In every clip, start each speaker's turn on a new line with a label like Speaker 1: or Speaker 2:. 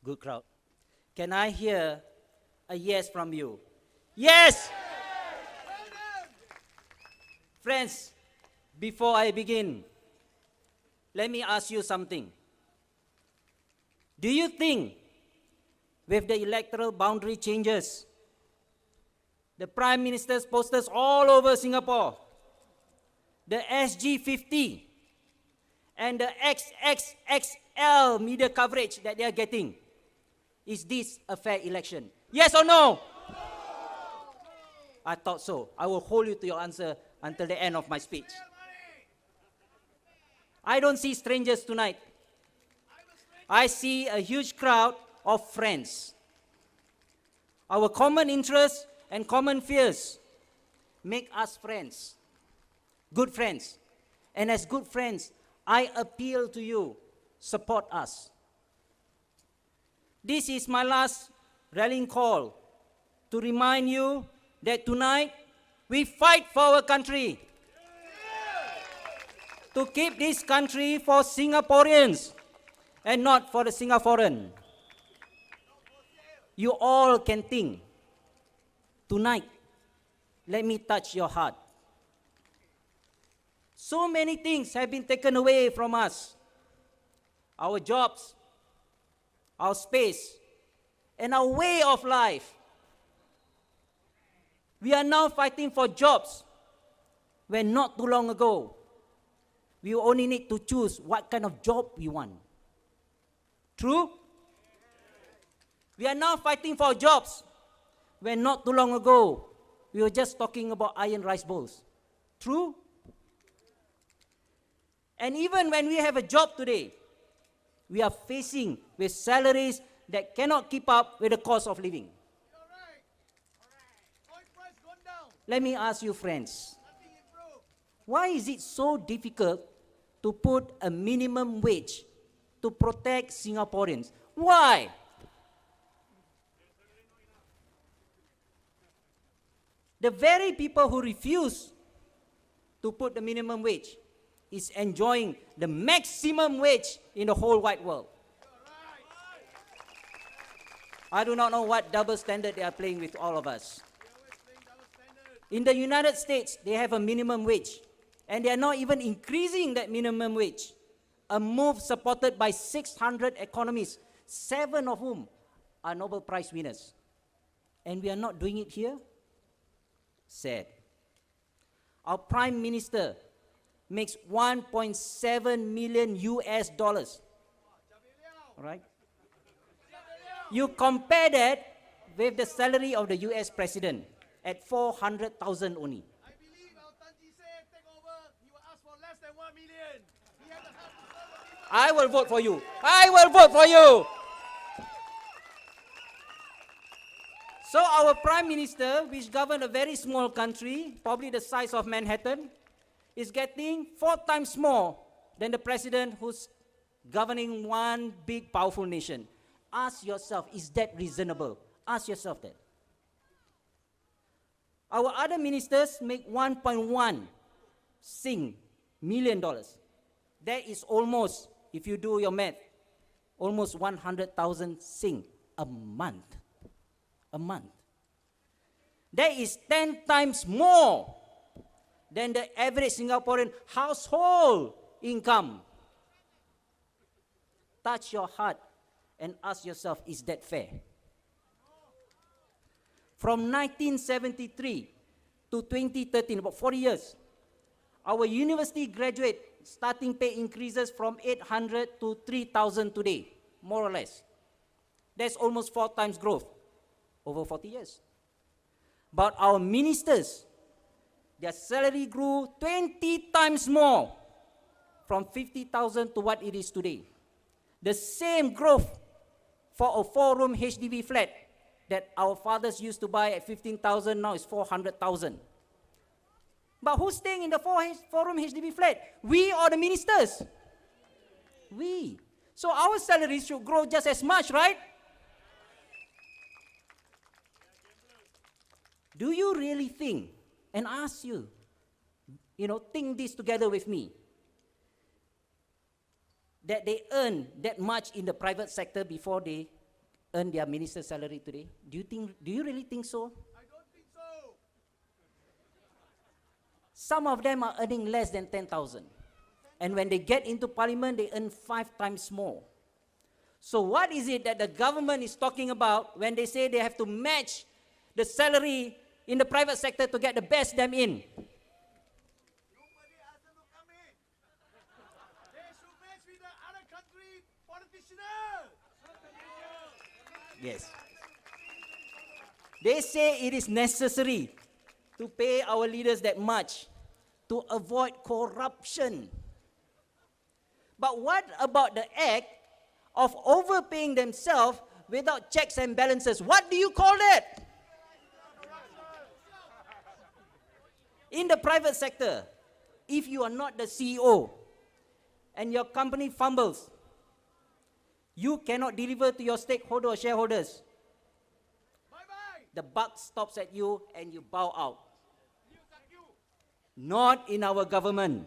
Speaker 1: Good crowd. Can I hear a yes from you? Yes! Friends, before I begin, let me ask you something. Do you think with the electoral boundary changes, the Prime Minister's posters all over Singapore, the SG50, and the XXXL media coverage that they are getting, is this a fair election? Yes or no? I thought so. I will hold you to your answer until the end of my speech. I don't see strangers tonight. I see a huge crowd of friends. Our common interests and common fears make us friends, good friends. And as good friends, I appeal to you, support us. This is my last rallying call to remind you that tonight we fight for our country. To keep this country for Singaporeans and not for the Singaporean. You all can think. Tonight, let me touch your heart. So many things have been taken away from us. Our jobs, our space, and our way of life. We are now fighting for jobs when not too long ago, we only need to choose what kind of job we want. True? We are now fighting for jobs when not too long ago, we were just talking about iron rice bowls. True? And even when we have a job today, we are facing with salaries that cannot keep up with the cost of living. Let me ask you, friends, why is it so difficult to put a minimum wage to protect Singaporeans? Why? The very people who refuse to put the minimum wage is enjoying the maximum wage in the whole wide world. I do not know what double standard they are playing with all of us. In the United States, they have a minimum wage, and they are not even increasing that minimum wage, a move supported by 600 economists, 7 of whom are Nobel Prize winners. And we are not doing it here? Sad. Our Prime Minister makes 1.7 million US dollars. All right? You compare that with the salary of the US President at 400,000 only. I will vote for you. I will vote for you. So our Prime Minister, which governed a very small country, probably the size of Manhattan, is getting 4 times more than the President who's governing one big powerful nation. Ask yourself, is that reasonable? Ask yourself that. Our other ministers make 1.1 million dollars. That is almost, if you do your math, almost 100,000 a month. A month. That is 10 times more than the average Singaporean household income. Touch your heart and ask yourself, is that fair? From 1973 to 2013, about 40 years, our university graduate starting pay increases from 800 to 3,000 today, more or less. That's almost 4 times growth over 40 years. But our ministers, their salary grew 20 times more, from 50,000 to what it is today. The same growth for a 4-room HDB flat that our fathers used to buy at 15,000, now is 400,000. But who's staying in the 4-room HDB flat? We or the ministers? We. So our salaries should grow just as much, right? Do you really think, and ask you, think this together with me, that they earn that much in the private sector before they earn their minister's salary today? Do you really think so?
Speaker 2: I don't think so.
Speaker 1: Some of them are earning less than 10,000. And when they get into parliament, they earn 5 times more. So what is it that the government is talking about when they say they have to match the salary in the private sector to get the best them in?
Speaker 2: Nobody has to look at me. They should match with the other country politicians.
Speaker 1: Yes. They say it is necessary to pay our leaders that much to avoid corruption. But what about the act of overpaying themselves without checks and balances? What do you call that? In the private sector, if you are not the CEO and your company fumbles, you cannot deliver to your stakeholder or shareholders.
Speaker 2: Bye-bye.
Speaker 1: The buck stops at you and you bow out. Not in our government.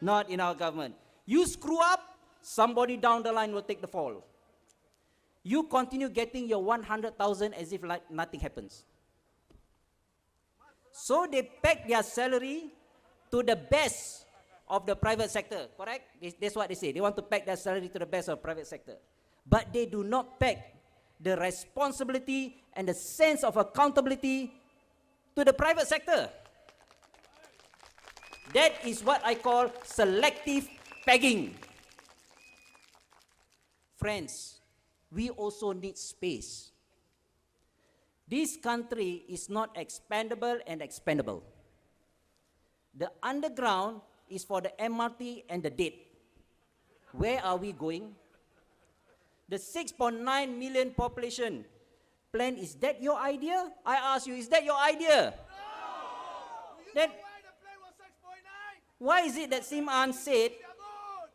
Speaker 1: Not in our government. You screw up, somebody down the line will take the fall. You continue getting your 100,000 as if like nothing happens. So they peg their salary to the best of the private sector, correct? That's what they say. They want to peg their salary to the best of the private sector. But they do not peg the responsibility and the sense of accountability to the private sector. That is what I call selective pegging. Friends, we also need space. This country is not expandable and expendable. The underground is for the MRT and the dead. Where are we going? The 6.9 million population plan, is that your idea? I ask you, is that your idea?
Speaker 2: No!
Speaker 1: Then,
Speaker 2: Why the plan was 6.9?
Speaker 1: why is it that Siman said,
Speaker 2: We are good.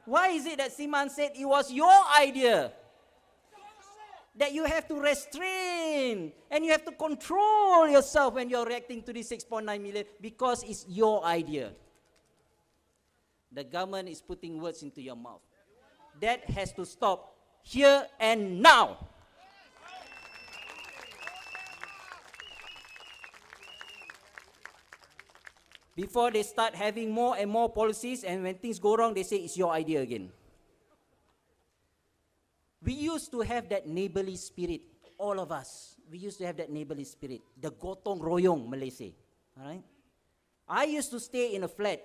Speaker 1: why is it that Siman said it was your idea? That you have to restrain and you have to control yourself when you're reacting to this 6.9 million because it's your idea. The government is putting words into your mouth. That has to stop here and now. Before they start having more and more policies, and when things go wrong, they say it's your idea again. We used to have that neighborly spirit, all of us. We used to have that neighborly spirit, the gotong royong, Malaysia. All right? I used to stay in a flat,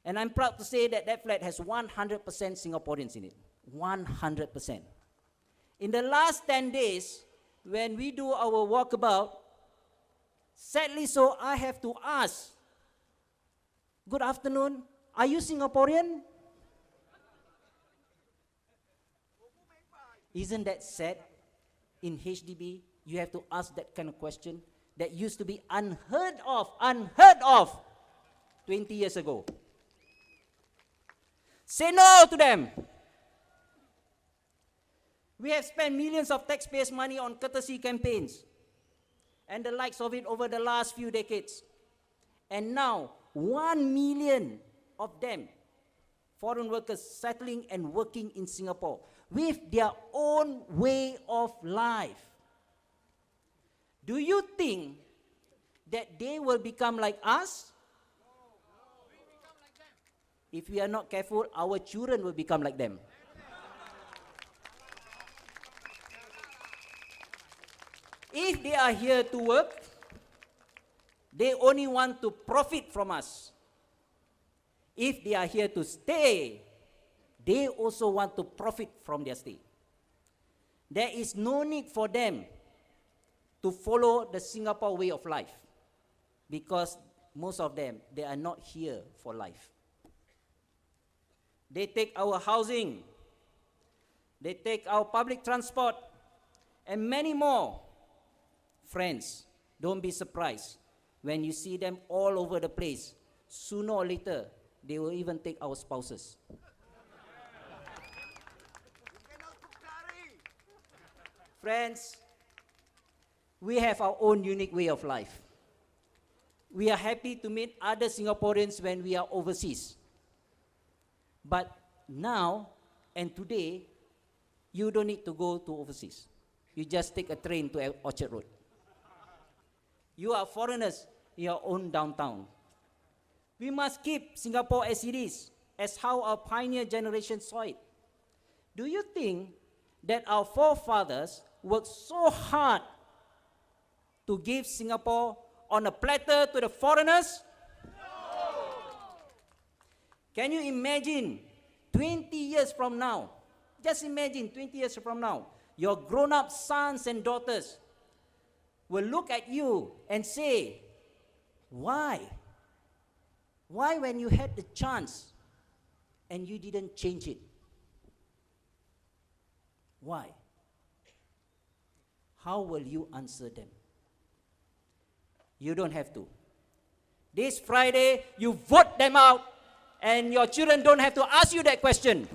Speaker 1: and I'm proud to say that that flat has 100% Singaporeans in it. 100%. In the last 10 days, when we do our walkabout, sadly so, I have to ask, good afternoon, are you Singaporean? Isn't that sad? In HDB, you have to ask that kind of question that used to be unheard of 20 years ago. Say no to them. We have spent millions of taxpayers' money on courtesy campaigns and the likes of it over the last few decades. And now, 1 million of them, foreign workers settling and working in Singapore with their own way of life. Do you think that they will become like us? If we are not careful, our children will become like them. If they are here to work, they only want to profit from us. If they are here to stay, they also want to profit from their stay. There is no need for them to follow the Singapore way of life because most of them, they are not here for life. They take our housing, they take our public transport, and many more. Friends, don't be surprised when you see them all over the place. Sooner or later, they will even take our spouses. Friends, we have our own unique way of life. We are happy to meet other Singaporeans when we are overseas. But now and today, you don't need to go to overseas. You just take a train to Orchard Road. You are foreigners in your own downtown. We must keep Singapore as it is, as how our pioneer generation saw it. Do you think that our forefathers worked so hard to give Singapore on a platter to the foreigners? No. Can you imagine 20 years from now, just imagine 20 years from now, your grown-up sons and daughters will look at you and say, why? Why when you had the chance and you didn't change it? Why? How will you answer them? You don't have to. This Friday, you vote them out, and your children don't have to ask you that question.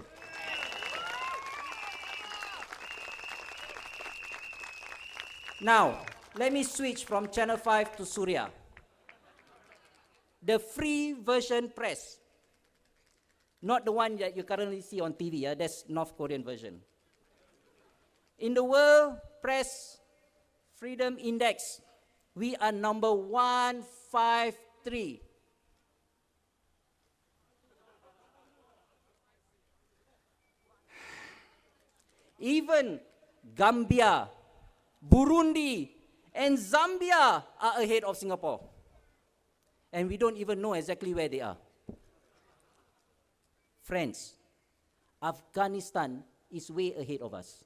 Speaker 1: Now, let me switch from Channel 5 to Suria. The free version press. Not the one that you currently see on TV, that's North Korean version. In the World Press Freedom Index, we are number 153. Even Gambia, Burundi, and Zambia are ahead of Singapore. And we don't even know exactly where they are. Friends, Afghanistan is way ahead of us.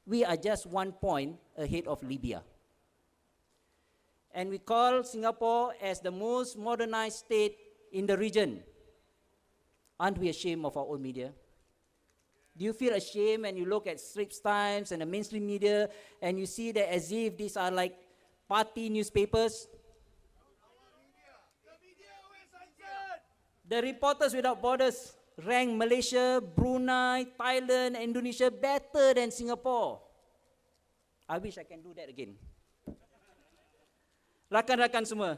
Speaker 1: We are just 1 point ahead of Libya. And we call Singapore as the most modernized state in the region. Aren't we ashamed of our own media? Do you feel ashamed when you look at Straits Times and the mainstream media and you see that as if these are like party newspapers? The Reporters Without Borders rank Malaysia, Brunei, Thailand, Indonesia better than Singapore. I wish I can do that again. Rakan-rakan semua,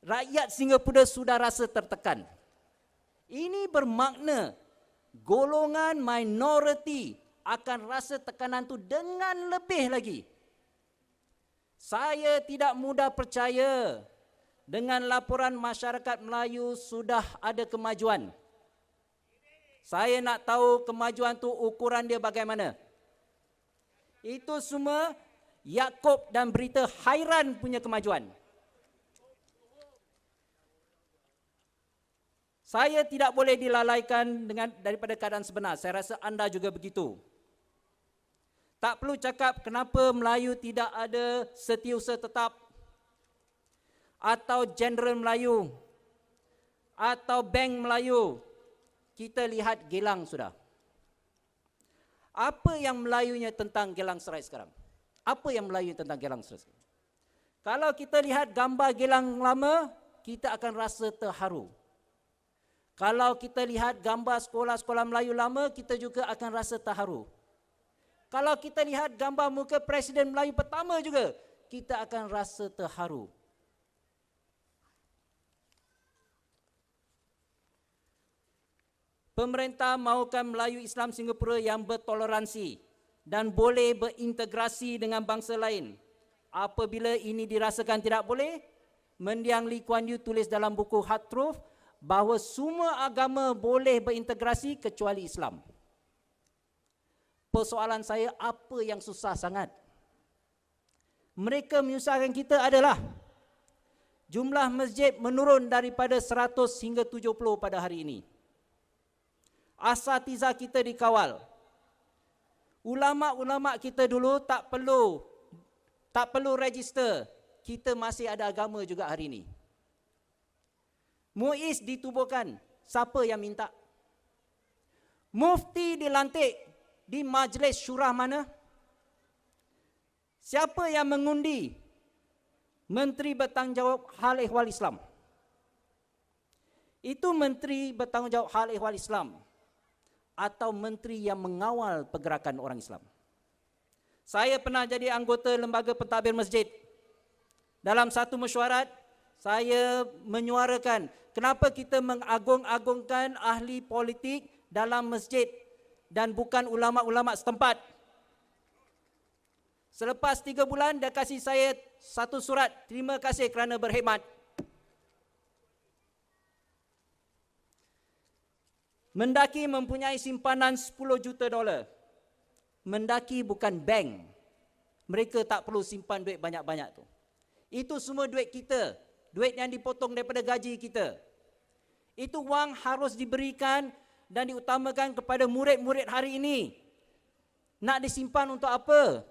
Speaker 1: rakyat Singapura sudah rasa tertekan. Ini bermakna golongan minoriti akan rasa tekanan itu dengan lebih lagi. Saya tidak mudah percaya dengan laporan masyarakat Melayu sudah ada kemajuan. Saya nak tahu kemajuan tu ukuran dia bagaimana. Itu semua Yaakob dan berita hairan punya kemajuan. Saya tidak boleh dilalaikan daripada keadaan sebenar. Saya rasa anda juga begitu. Tak perlu cakap kenapa Melayu tidak ada setiausaha tetap atau Jeneral Melayu atau Bank Melayu. Kita lihat Gelang sudah. Apa yang Melayunya tentang Gelang Serai sekarang? Apa yang Melayu tentang Gelang Serai sekarang? Kalau kita lihat gambar Gelang lama, kita akan rasa terharu. Kalau kita lihat gambar sekolah-sekolah Melayu lama, kita juga akan rasa terharu. Kalau kita lihat gambar muka Presiden Melayu pertama juga, kita akan rasa terharu. Pemerintah mahukan Melayu Islam Singapura yang bertoleransi dan boleh berintegrasi dengan bangsa lain. Apabila ini dirasakan tidak boleh, Mendiang Lee Kuan Yew tulis dalam buku Hard Truth bahawa semua agama boleh berintegrasi kecuali Islam. Persoalan saya, apa yang susah sangat? Mereka menyusahkan kita adalah jumlah masjid menurun daripada 100 hingga 70 pada hari ini. Asatizah kita dikawal. Ulama-ulama kita dulu tak perlu register. Kita masih ada agama juga hari ini. Muiz ditubuhkan. Siapa yang minta? Mufti dilantik di majlis syurah mana? Siapa yang mengundi? Menteri bertanggungjawab Hal Ehwal Islam. Itu menteri bertanggungjawab Hal Ehwal Islam atau menteri yang mengawal pergerakan orang Islam. Saya pernah jadi anggota lembaga pentadbir masjid. Dalam satu mesyuarat, saya menyuarakan kenapa kita mengagung-agungkan ahli politik dalam masjid dan bukan ulama-ulama setempat. Selepas 3 bulan, dia kasih saya satu surat, terima kasih kerana berkhidmat. Mendaki mempunyai simpanan 10 juta dolar. Mendaki bukan bank. Mereka tak perlu simpan duit banyak-banyak tu. Itu semua duit kita. Duit yang dipotong daripada gaji kita. Itu wang harus diberikan dan diutamakan kepada murid-murid hari ini. Nak disimpan untuk apa?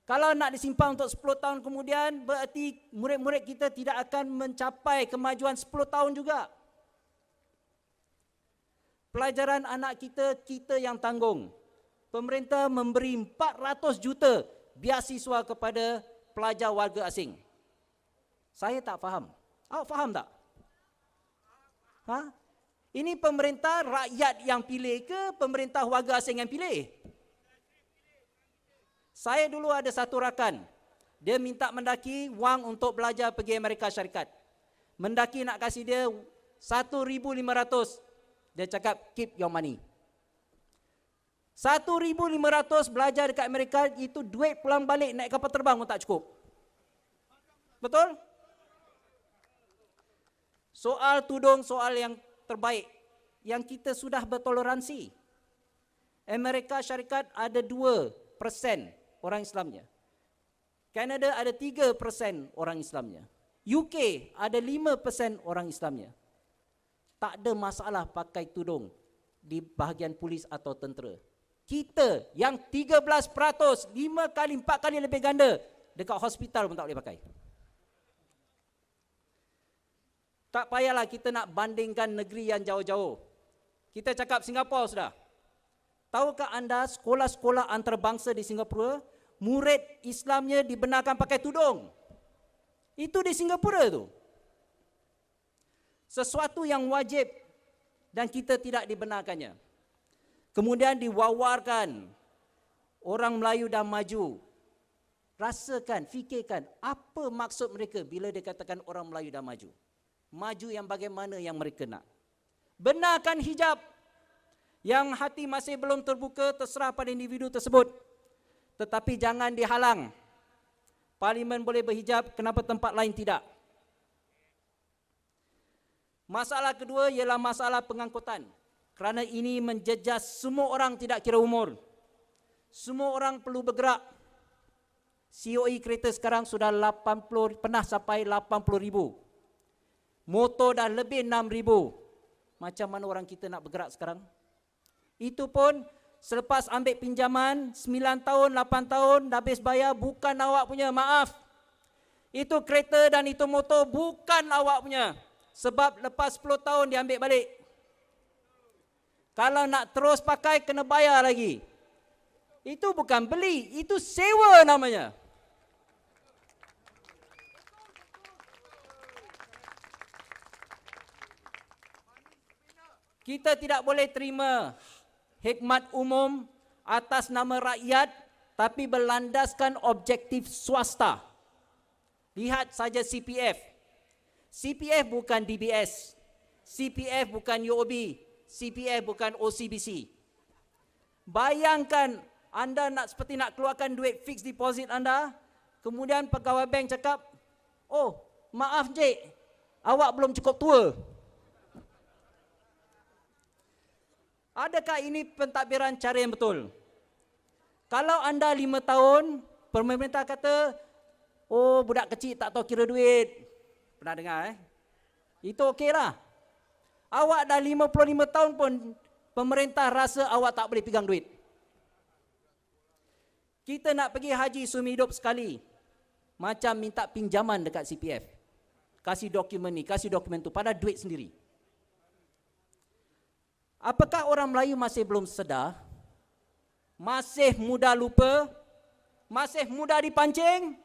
Speaker 1: Kalau nak disimpan untuk 10 tahun kemudian, berarti murid-murid kita tidak akan mencapai kemajuan 10 tahun juga. Pelajaran anak kita, kita yang tanggung. Pemerintah memberi 400 juta beasiswa kepada pelajar warga asing. Saya tak faham. Awak faham tak? Ini pemerintah rakyat yang pilih ke pemerintah warga asing yang pilih? Saya dulu ada satu rakan. Dia minta mendaki wang untuk belajar pergi Amerika Syarikat. Mendaki nak kasih dia 1,500. Dia cakap, keep your money. 1,500 belajar dekat Amerika, itu duit pulang balik naik kapal terbang pun tak cukup. Betul? Soal tudung, soal yang terbaik. Yang kita sudah bertoleransi. Amerika Syarikat ada 2% orang Islamnya. Kanada ada 3% orang Islamnya. UK ada 5% orang Islamnya. Tak ada masalah pakai tudung di bahagian polis atau tentera. Kita yang 13%, 5 kali, 4 kali lebih ganda, dekat hospital pun tak boleh pakai. Tak payahlah kita nak bandingkan negeri yang jauh-jauh. Kita cakap Singapura sudah. Tahukah anda sekolah-sekolah antarabangsa di Singapura, murid Islamnya dibenarkan pakai tudung? Itu di Singapura tu. Sesuatu yang wajib dan kita tidak dibenarkannya. Kemudian diwawarkan orang Melayu dah maju. Rasakan, fikirkan apa maksud mereka bila dia katakan orang Melayu dah maju. Maju yang bagaimana yang mereka nak. Benarkan hijab. Yang hati masih belum terbuka terserah pada individu tersebut. Tetapi jangan dihalang. Parlimen boleh berhijab, kenapa tempat lain tidak? Masalah kedua ialah masalah pengangkutan. Kerana ini menjejas semua orang tidak kira umur. Semua orang perlu bergerak. COE kereta sekarang sudah 80, pernah sampai 80,000. Motor dah lebih 6,000. Macam mana orang kita nak bergerak sekarang? Itu pun selepas ambil pinjaman 9 tahun, 8 tahun, dah habis bayar, bukan awak punya, maaf. Itu kereta dan itu motor bukan awak punya. Sebab lepas 10 tahun dia ambil balik. Kalau nak terus pakai, kena bayar lagi. Itu bukan beli, itu sewa namanya. Kita tidak boleh terima hikmat umum atas nama rakyat, tapi berlandaskan objektif swasta. Lihat saja CPF. CPF bukan DBS, CPF bukan UOB, CPF bukan OCBC. Bayangkan anda seperti nak keluarkan duit fixed deposit anda, kemudian pegawai bank cakap, oh maaf cik, awak belum cukup tua. Adakah ini pentadbiran cara yang betul? Kalau anda 5 tahun, pemerintah kata, oh budak kecil tak tahu kira duit. Pernah dengar Itu okeylah. Awak dah 55 tahun pun pemerintah rasa awak tak boleh pegang duit. Kita nak pergi haji seumur hidup sekali. Macam minta pinjaman dekat CPF. Kasih dokumen ni, kasih dokumen tu, pada duit sendiri. Apakah orang Melayu masih belum sedar? Masih mudah lupa? Masih mudah dipancing?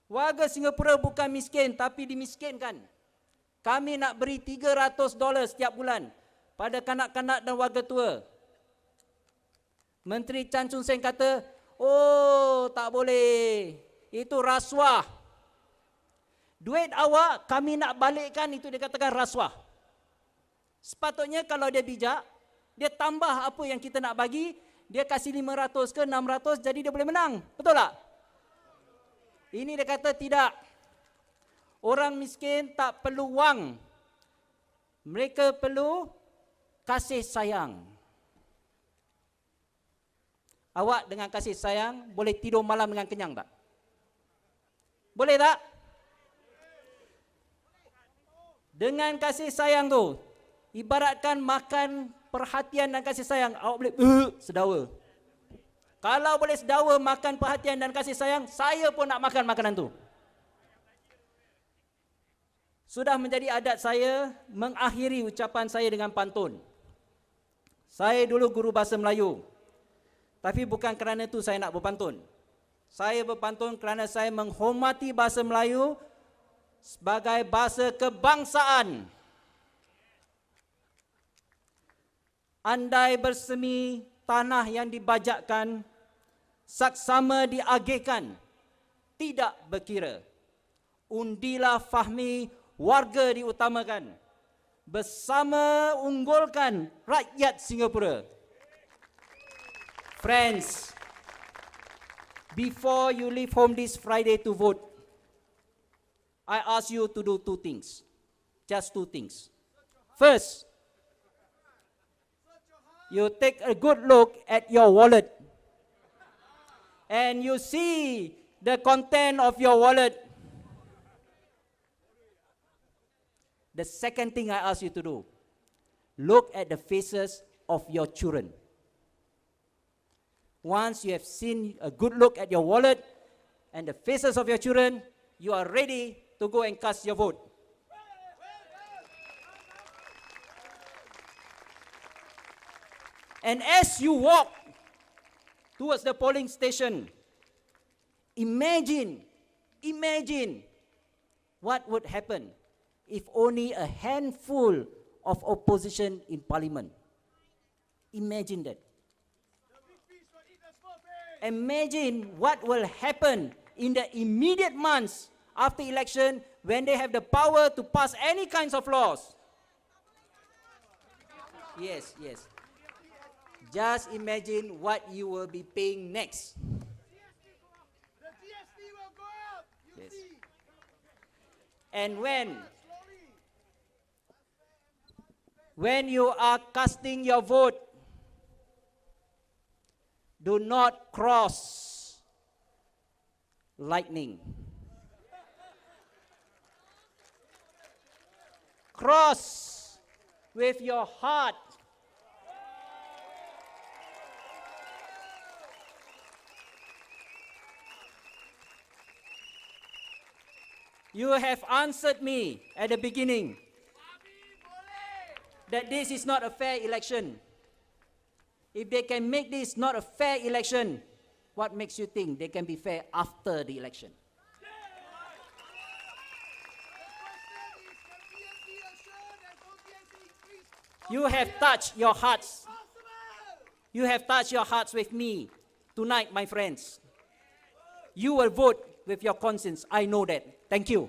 Speaker 1: Warga Singapura bukan miskin, tapi dimiskinkan. Kami nak beri $300 setiap bulan pada kanak-kanak dan warga tua. Menteri Chan Chun Seng kata, oh tak boleh, itu rasuah. Duit awak kami nak balikkan, itu dia katakan rasuah. Sepatutnya kalau dia bijak, Dia tambah apa yang kita nak bagi, dia kasih 500 ke 600, jadi dia boleh menang. Betul tak? Ini dia kata tidak. Orang miskin tak perlu wang. Mereka perlu kasih sayang. Awak dengan kasih sayang boleh tidur malam dengan kenyang tak? Boleh tak? Dengan kasih sayang tu, ibaratkan makan perhatian dan kasih sayang, awak boleh sedawa. Kalau boleh sedawa makan perhatian dan kasih sayang, saya pun nak makan makanan tu. Sudah menjadi adat saya mengakhiri ucapan saya dengan pantun. Saya dulu guru bahasa Melayu. Tapi bukan kerana itu saya nak berpantun. Saya berpantun kerana saya menghormati bahasa Melayu sebagai bahasa kebangsaan. Andai bersemi tanah yang dibajakkan, saksama diagihkan, tidak berkira. Undilah Fahmi, warga diutamakan. Bersama unggulkan rakyat Singapura. Friends, before you leave home this Friday to vote, I ask you to do two things. Just two things. First, you take a good look at your wallet and you see the content of your wallet. The second thing I ask you to do, look at the faces of your children. Once you have seen a good look at your wallet and the faces of your children, you are ready to go and cast your vote. And as you walk towards the polling station, imagine what would happen if only a handful of opposition in parliament. Imagine that. Imagine what will happen in the immediate months after election when they have the power to pass any kinds of laws. Yes. Just imagine what you will be paying next.
Speaker 2: The GST will go up. You
Speaker 1: Yes.
Speaker 2: see.
Speaker 1: And when you are casting your vote, do not cross lightning. Cross with your heart. You have answered me at the beginning that this is not a fair election. If they can make this not a fair election, what makes you think they can be fair after the election? You have touched your hearts. You have touched your hearts with me tonight, my friends. You will vote with your conscience. I know that. Thank you.